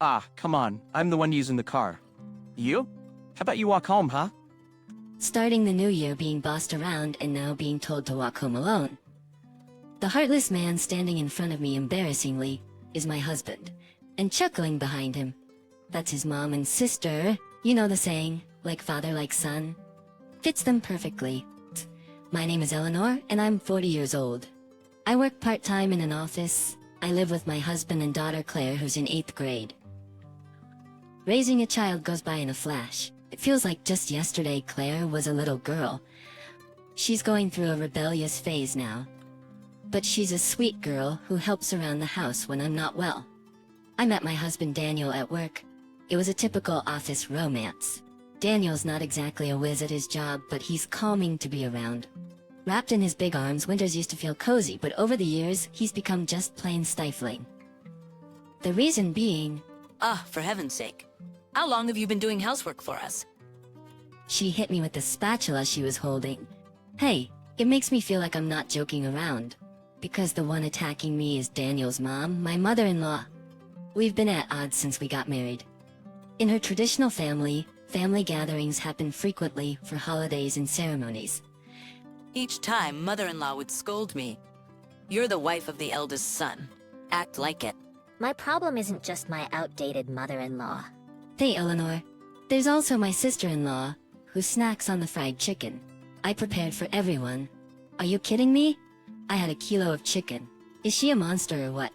Ah, come on, I'm the one using the car. You? How about you walk home, huh? Starting the new year being bossed around and now being told to walk home alone. The heartless man standing in front of me embarrassingly is my husband, and chuckling behind him. That's his mom and sister, you know the saying, like father like son. Fits them perfectly. My name is Eleanor, and I'm 40 years old. I work part-time in an office. I live with my husband and daughter Claire, who's in 8th grade. Raising a child goes by in a flash. It feels like just yesterday Claire was a little girl. She's going through a rebellious phase now. But she's a sweet girl who helps around the house when I'm not well. I met my husband Daniel at work. It was a typical office romance. Daniel's not exactly a whiz at his job, but he's calming to be around. Wrapped in his big arms, winters used to feel cozy, but over the years, he's become just plain stifling. The reason being... Ah, for heaven's sake. How long have you been doing housework for us? She hit me with the spatula she was holding. Hey, it makes me feel like I'm not joking around. Because the one attacking me is Daniel's mom, my mother-in-law. We've been at odds since we got married. In her traditional family, family gatherings happen frequently for holidays and ceremonies. Each time, mother-in-law would scold me. You're the wife of the eldest son. Act like it. My problem isn't just my outdated mother-in-law. Hey, Eleanor. There's also my sister-in-law, who snacks on the fried chicken. I prepared for everyone. Are you kidding me? I had a kilo of chicken. Is she a monster or what?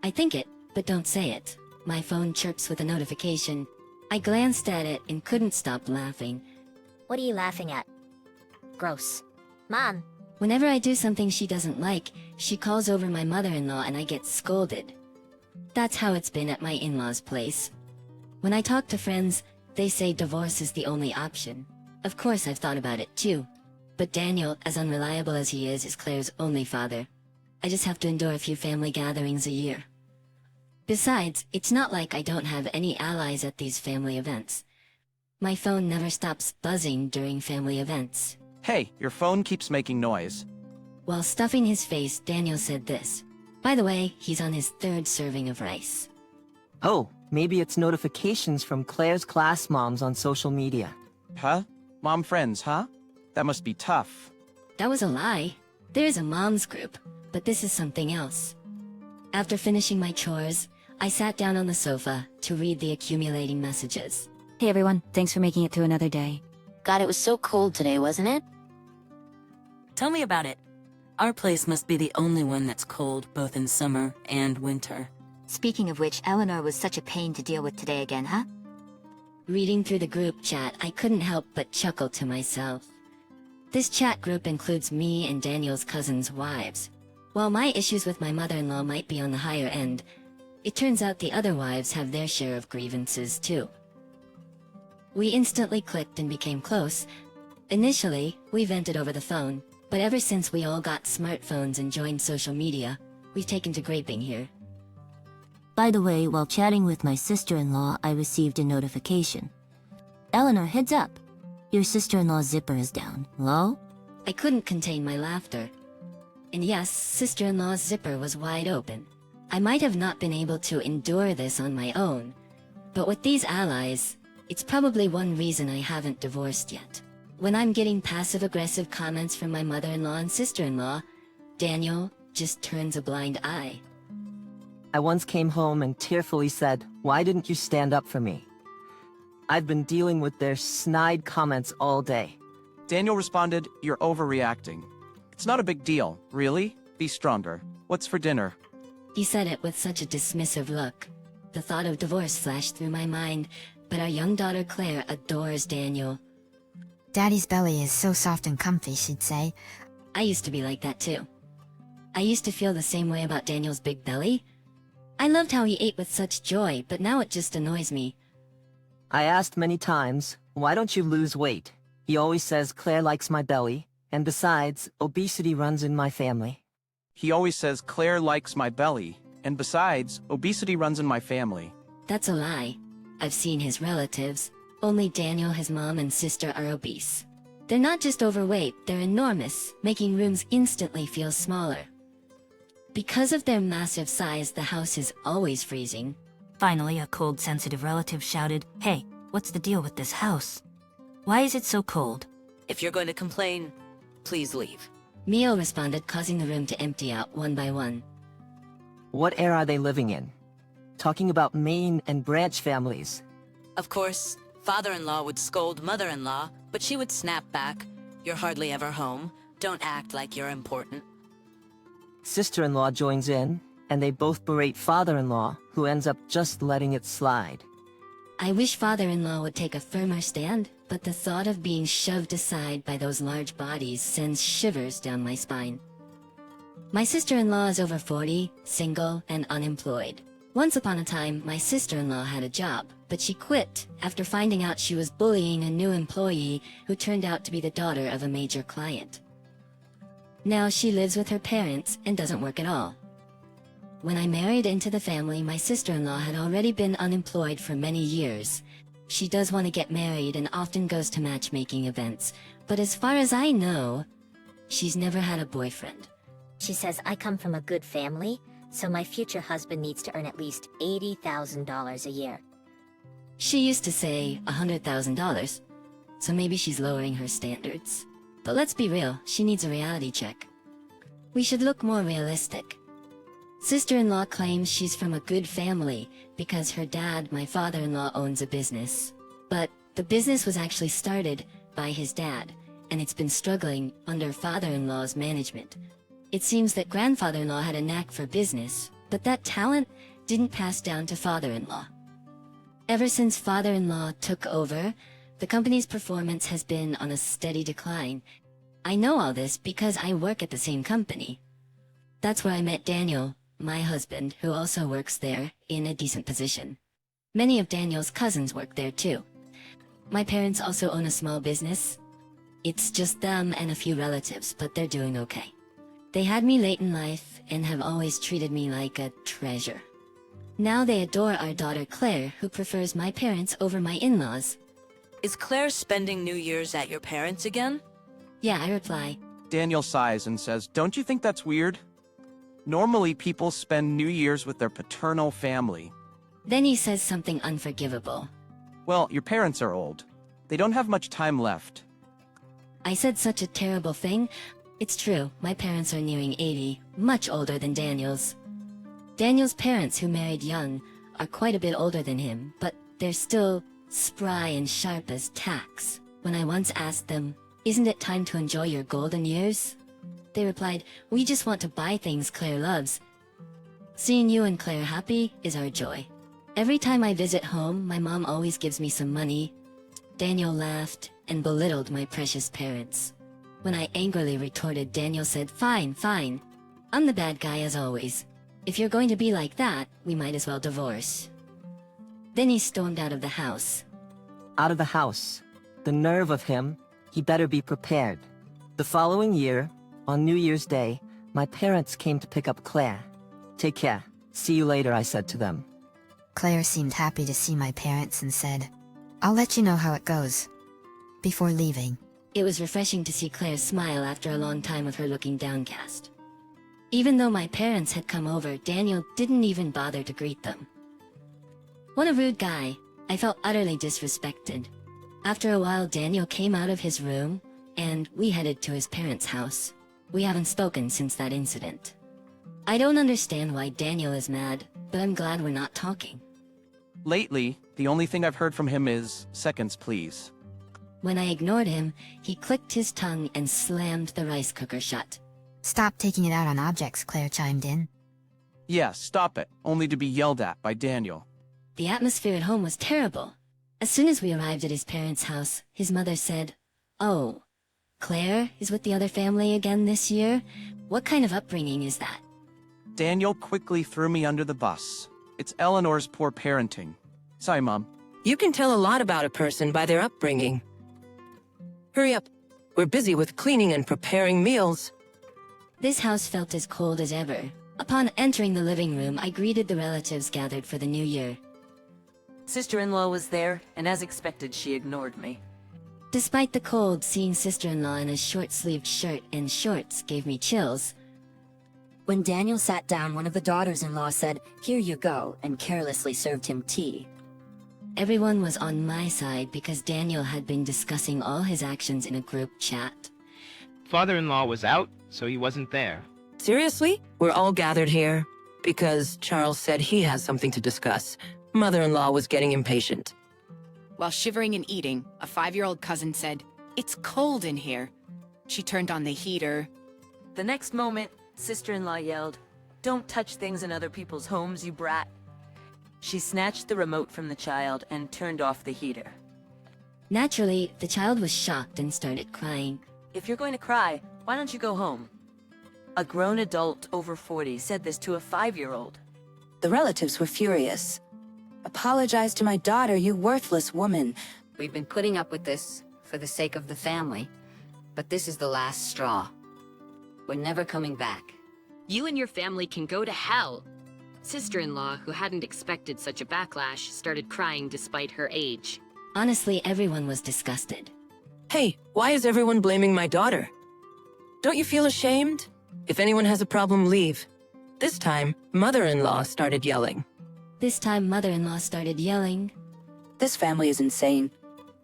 I think it, but don't say it. My phone chirps with a notification. I glanced at it and couldn't stop laughing. What are you laughing at? Gross. Mom. Whenever I do something she doesn't like, she calls over my mother-in-law and I get scolded. That's how it's been at my in-laws' place. When I talk to friends, they say divorce is the only option. Of course I've thought about it too. But Daniel, as unreliable as he is Claire's only father. I just have to endure a few family gatherings a year. Besides, it's not like I don't have any allies at these family events. My phone never stops buzzing during family events. Hey, your phone keeps making noise. While stuffing his face, Daniel said this. By the way, he's on his 3rd serving of rice. Oh, maybe it's notifications from Claire's class moms on social media. Huh? Mom friends, huh? That must be tough. That was a lie. There's a mom's group, but this is something else. After finishing my chores, I sat down on the sofa to read the accumulating messages. Hey everyone, thanks for making it through another day. God, it was so cold today, wasn't it? Tell me about it. Our place must be the only one that's cold, both in summer and winter. Speaking of which, Eleanor was such a pain to deal with today again, huh? Reading through the group chat, I couldn't help but chuckle to myself. This chat group includes me and Daniel's cousins' wives. While my issues with my mother-in-law might be on the higher end, it turns out the other wives have their share of grievances too. We instantly clicked and became close. Initially, we vented over the phone, but ever since we all got smartphones and joined social media, we've taken to graping here. By the way, while chatting with my sister-in-law, I received a notification. Eleanor, heads up. Your sister-in-law's zipper is down. Hello? I couldn't contain my laughter. And yes, sister-in-law's zipper was wide open. I might have not been able to endure this on my own, but with these allies, it's probably one reason I haven't divorced yet. When I'm getting passive-aggressive comments from my mother-in-law and sister-in-law, Daniel just turns a blind eye. I once came home and tearfully said, "Why didn't you stand up for me?" I've been dealing with their snide comments all day. Daniel responded, "You're overreacting. It's not a big deal, really? Be stronger. What's for dinner?" He said it with such a dismissive look. The thought of divorce flashed through my mind, but our young daughter Claire adores Daniel. Daddy's belly is so soft and comfy, she'd say. I used to be like that too. I used to feel the same way about Daniel's big belly. I loved how he ate with such joy, but now it just annoys me. I asked many times, "Why don't you lose weight?" He always says Claire likes my belly, and besides, obesity runs in my family. He always says Claire likes my belly, and besides, obesity runs in my family. That's a lie. I've seen his relatives. Only Daniel, his mom, and sister are obese. They're not just overweight, they're enormous, making rooms instantly feel smaller. Because of their massive size, the house is always freezing. Finally, a cold, sensitive relative shouted, "Hey, what's the deal with this house? Why is it so cold?" If you're going to complain, please leave. Mio responded, causing the room to empty out one by one. What era are they living in? Talking about main and branch families. Of course, father-in-law would scold mother-in-law, but she would snap back. You're hardly ever home. Don't act like you're important. Sister-in-law joins in, and they both berate father-in-law, who ends up just letting it slide. I wish father-in-law would take a firmer stand, but the thought of being shoved aside by those large bodies sends shivers down my spine. My sister-in-law is over 40, single, and unemployed. Once upon a time, my sister-in-law had a job, but she quit after finding out she was bullying a new employee who turned out to be the daughter of a major client. Now she lives with her parents and doesn't work at all. When I married into the family, my sister-in-law had already been unemployed for many years. She does want to get married and often goes to matchmaking events, but as far as I know, she's never had a boyfriend. She says I come from a good family, so my future husband needs to earn at least $80,000 a year. She used to say $100,000, so maybe she's lowering her standards. But let's be real, she needs a reality check. We should look more realistic. Sister-in-law claims she's from a good family because her dad, my father-in-law, owns a business. But the business was actually started by his dad, and it's been struggling under father-in-law's management. It seems that grandfather-in-law had a knack for business, but that talent didn't pass down to father-in-law. Ever since father-in-law took over, the company's performance has been on a steady decline. I know all this because I work at the same company. That's where I met Daniel, my husband, who also works there in a decent position. Many of Daniel's cousins work there too. My parents also own a small business. It's just them and a few relatives, but they're doing okay. They had me late in life and have always treated me like a treasure. Now they adore our daughter Claire, who prefers my parents over my in-laws. Is Claire spending New Year's at your parents' again? Yeah, I reply. Daniel sighs and says, "Don't you think that's weird? Normally people spend New Year's with their paternal family." Then he says something unforgivable. Well, your parents are old. They don't have much time left. I said such a terrible thing. It's true, my parents are nearing 80, much older than Daniel's. Daniel's parents, who married young, are quite a bit older than him, but they're still spry and sharp as tacks. When I once asked them, "Isn't it time to enjoy your golden years?" they replied, "We just want to buy things Claire loves. Seeing you and Claire happy is our joy." Every time I visit home, my mom always gives me some money. Daniel laughed and belittled my precious parents. When I angrily retorted, Daniel said, "Fine, fine. I'm the bad guy as always. If you're going to be like that, we might as well divorce." Then he stormed out of the house. Out of the house. The nerve of him. He better be prepared. The following year, on New Year's Day, my parents came to pick up Claire. "Take care. See you later," I said to them. Claire seemed happy to see my parents and said, "I'll let you know how it goes," before leaving. It was refreshing to see Claire smile after a long time of her looking downcast. Even though my parents had come over, Daniel didn't even bother to greet them. What a rude guy. I felt utterly disrespected. After a while, Daniel came out of his room, and we headed to his parents' house. We haven't spoken since that incident. I don't understand why Daniel is mad, but I'm glad we're not talking. Lately, the only thing I've heard from him is, "Seconds, please." When I ignored him, he clicked his tongue and slammed the rice cooker shut. "Stop taking it out on objects," Claire chimed in. Yeah, stop it, only to be yelled at by Daniel. The atmosphere at home was terrible. As soon as we arrived at his parents' house, his mother said, "Oh, Claire is with the other family again this year? What kind of upbringing is that?" Daniel quickly threw me under the bus. It's Eleanor's poor parenting. Sorry, Mom. You can tell a lot about a person by their upbringing. Hurry up. We're busy with cleaning and preparing meals. This house felt as cold as ever. Upon entering the living room, I greeted the relatives gathered for the new year. Sister-in-law was there, and as expected, she ignored me. Despite the cold, seeing sister-in-law in a short-sleeved shirt and shorts gave me chills. When Daniel sat down, one of the daughters-in-law said, "Here you go," and carelessly served him tea. Everyone was on my side because Daniel had been discussing all his actions in a group chat. Father-in-law was out, so he wasn't there. Seriously? We're all gathered here because Charles said he has something to discuss. Mother-in-law was getting impatient. While shivering and eating, a 5-year-old cousin said, "It's cold in here." She turned on the heater. The next moment, sister-in-law yelled, "Don't touch things in other people's homes, you brat." She snatched the remote from the child and turned off the heater. Naturally, the child was shocked and started crying. "If you're going to cry, why don't you go home?" A grown adult over 40 said this to a 5-year-old. The relatives were furious. "Apologize to my daughter, you worthless woman." We've been putting up with this for the sake of the family, but this is the last straw. We're never coming back. You and your family can go to hell. Sister-in-law, who hadn't expected such a backlash, started crying despite her age. Honestly, everyone was disgusted. Hey, why is everyone blaming my daughter? Don't you feel ashamed? If anyone has a problem, leave. This time, mother-in-law started yelling. This time, mother-in-law started yelling. This family is insane.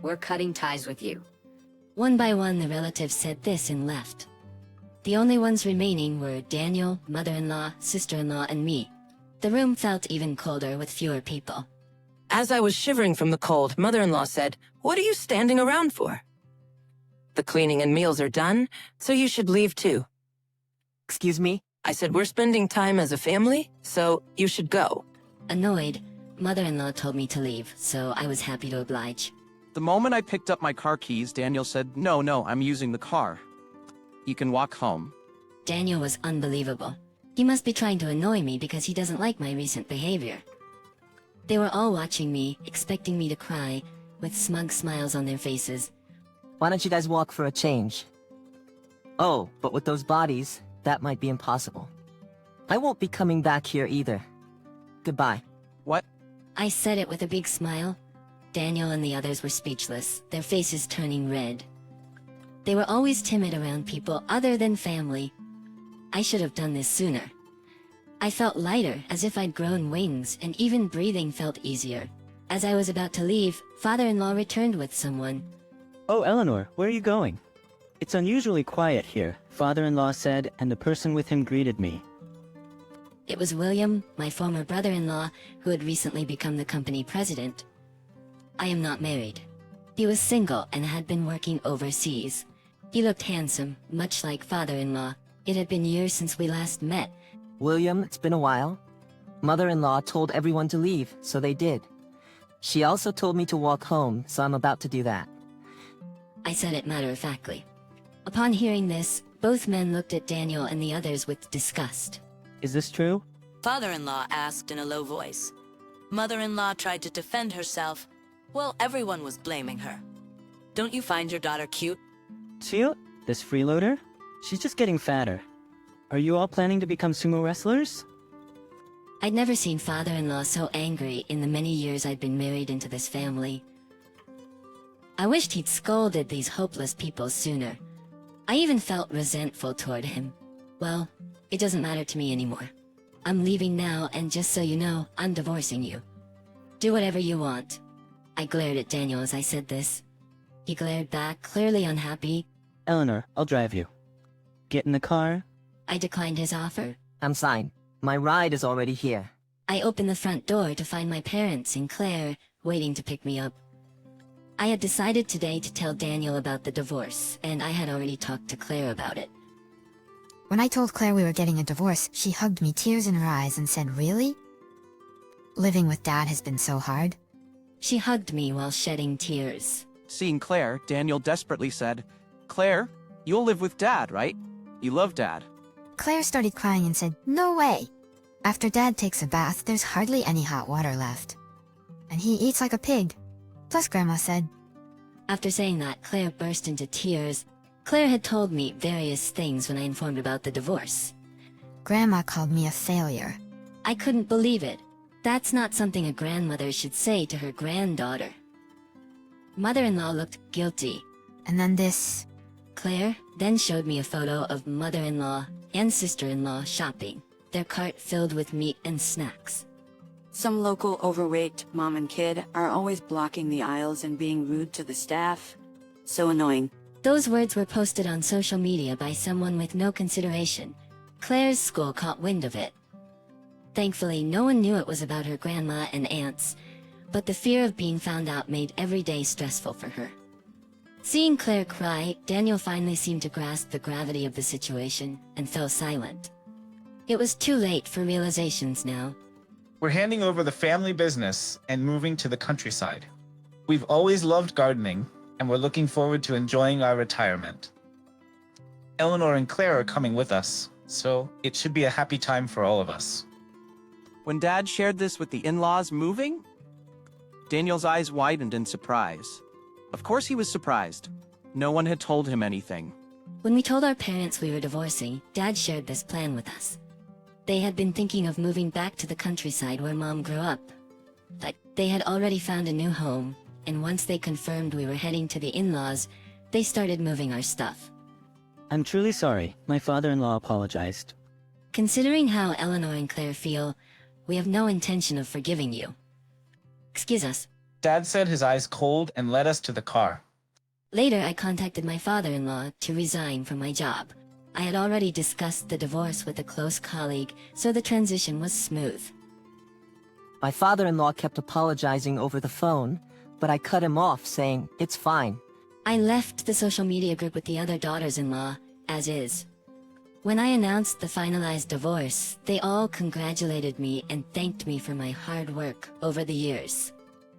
We're cutting ties with you. One by one, the relatives said this and left. The only ones remaining were Daniel, mother-in-law, sister-in-law, and me. The room felt even colder with fewer people. As I was shivering from the cold, mother-in-law said, "What are you standing around for? The cleaning and meals are done, so you should leave too." Excuse me? I said, "We're spending time as a family, so you should go." Annoyed, mother-in-law told me to leave, so I was happy to oblige. The moment I picked up my car keys, Daniel said, No, I'm using the car. You can walk home." Daniel was unbelievable. He must be trying to annoy me because he doesn't like my recent behavior. They were all watching me, expecting me to cry, with smug smiles on their faces. Why don't you guys walk for a change? Oh, but with those bodies, that might be impossible. I won't be coming back here either. Goodbye. What? I said it with a big smile. Daniel and the others were speechless, their faces turning red. They were always timid around people other than family. I should have done this sooner. I felt lighter, as if I'd grown wings, and even breathing felt easier. As I was about to leave, father-in-law returned with someone. "Oh, Eleanor, where are you going?" "It's unusually quiet here," father-in-law said, and the person with him greeted me. It was William, my former brother-in-law, who had recently become the company president. I am not married. He was single and had been working overseas. He looked handsome, much like father-in-law. It had been years since we last met. William, it's been a while. Mother-in-law told everyone to leave, so they did. She also told me to walk home, so I'm about to do that. I said it matter-of-factly. Upon hearing this, both men looked at Daniel and the others with disgust. "Is this true?" Father-in-law asked in a low voice. Mother-in-law tried to defend herself. Well, everyone was blaming her. "Don't you find your daughter cute?" "Cute? This freeloader? She's just getting fatter. Are you all planning to become sumo wrestlers?" I'd never seen father-in-law so angry in the many years I'd been married into this family. I wished he'd scolded these hopeless people sooner. I even felt resentful toward him. Well, it doesn't matter to me anymore. I'm leaving now, and just so you know, I'm divorcing you. Do whatever you want. I glared at Daniel as I said this. He glared back, clearly unhappy. "Eleanor, I'll drive you. Get in the car." I declined his offer. I'm fine. My ride is already here. I opened the front door to find my parents and Claire waiting to pick me up. I had decided today to tell Daniel about the divorce, and I had already talked to Claire about it. When I told Claire we were getting a divorce, she hugged me, tears in her eyes, and said, "Really? Living with Dad has been so hard." She hugged me while shedding tears. Seeing Claire, Daniel desperately said, Claire, you'll live with Dad, right? You love Dad. Claire started crying and said, "No way! After Dad takes a bath, there's hardly any hot water left. And he eats like a pig. Plus, Grandma said." After saying that, Claire burst into tears. Claire had told me various things when I informed about the divorce. "Grandma called me a failure." I couldn't believe it. That's not something a grandmother should say to her granddaughter. Mother-in-law looked guilty. "And then this Claire then showed me a photo of mother-in-law and sister-in-law shopping, their cart filled with meat and snacks. Some local overweight mom and kid are always blocking the aisles and being rude to the staff. So annoying. Those words were posted on social media by someone with no consideration. Claire's school caught wind of it. Thankfully, no one knew it was about her grandma and aunts, but the fear of being found out made every day stressful for her. Seeing Claire cry, Daniel finally seemed to grasp the gravity of the situation and fell silent. It was too late for realizations now. We're handing over the family business and moving to the countryside. We've always loved gardening, and we're looking forward to enjoying our retirement. Eleanor and Claire are coming with us, so it should be a happy time for all of us. When Dad shared this with the in-laws moving, Daniel's eyes widened in surprise. Of course he was surprised. No one had told him anything. When we told our parents we were divorcing, Dad shared this plan with us. They had been thinking of moving back to the countryside where Mom grew up. But they had already found a new home, and once they confirmed we were heading to the in-laws, they started moving our stuff. I'm truly sorry. My father-in-law apologized. Considering how Eleanor and Claire feel, we have no intention of forgiving you. Excuse us. Dad said his eyes cold and led us to the car. Later, I contacted my father-in-law to resign from my job. I had already discussed the divorce with a close colleague, so the transition was smooth. My father-in-law kept apologizing over the phone, but I cut him off, saying, "It's fine." I left the social media group with the other daughters-in-law, as is. When I announced the finalized divorce, they all congratulated me and thanked me for my hard work over the years.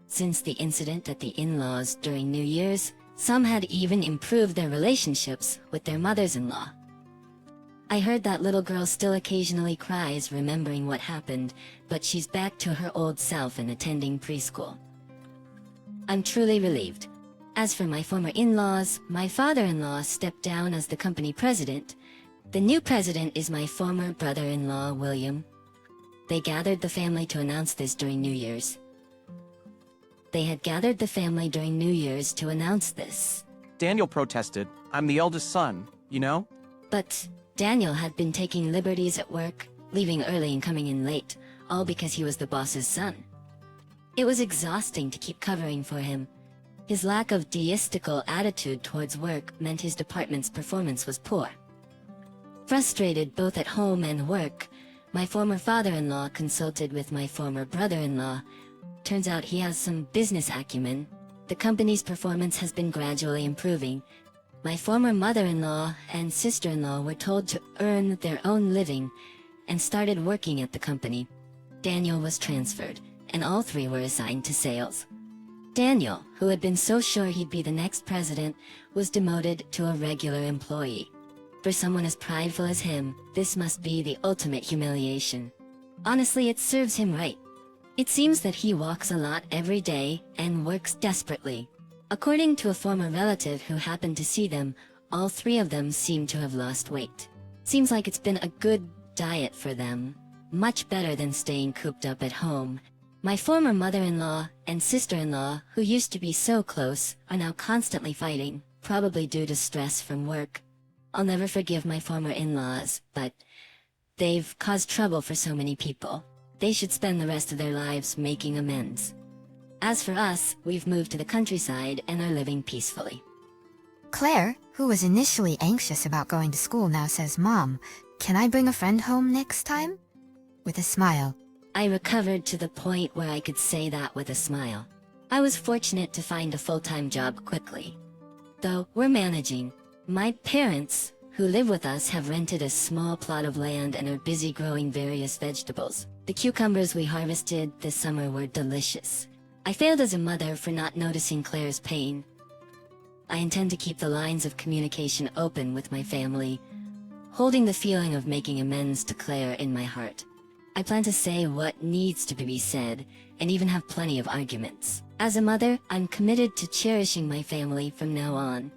Since the incident at the in-laws during New Year's, some had even improved their relationships with their mothers-in-law. I heard that little girl still occasionally cries remembering what happened, but she's back to her old self and attending preschool. I'm truly relieved. As for my former in-laws, my father-in-law stepped down as the company president. The new president is my former brother-in-law, William. They gathered the family to announce this during New Year's. They had gathered the family during New Year's to announce this. Daniel protested. I'm the eldest son, you know? But Daniel had been taking liberties at work, leaving early and coming in late, all because he was the boss's son. It was exhausting to keep covering for him. His lack of deistical attitude towards work meant his department's performance was poor. Frustrated both at home and work, my former father-in-law consulted with my former brother-in-law. Turns out he has some business acumen. The company's performance has been gradually improving. My former mother-in-law and sister-in-law were told to earn their own living and started working at the company. Daniel was transferred, and all three were assigned to sales. Daniel, who had been so sure he'd be the next president, was demoted to a regular employee. For someone as prideful as him, this must be the ultimate humiliation. Honestly, it serves him right. It seems that he walks a lot every day and works desperately. According to a former relative who happened to see them, all three of them seem to have lost weight. Seems like it's been a good diet for them. Much better than staying cooped up at home. My former mother-in-law and sister-in-law, who used to be so close, are now constantly fighting, probably due to stress from work. I'll never forgive my former in-laws, but they've caused trouble for so many people. They should spend the rest of their lives making amends. As for us, we've moved to the countryside and are living peacefully. Claire, who was initially anxious about going to school, now says, "Mom, can I bring a friend home next time?" With a smile. I recovered to the point where I could say that with a smile. I was fortunate to find a full-time job quickly. Though we're managing. My parents, who live with us, have rented a small plot of land and are busy growing various vegetables. The cucumbers we harvested this summer were delicious. I failed as a mother for not noticing Claire's pain. I intend to keep the lines of communication open with my family, holding the feeling of making amends to Claire in my heart. I plan to say what needs to be said, and even have plenty of arguments. As a mother, I'm committed to cherishing my family from now on.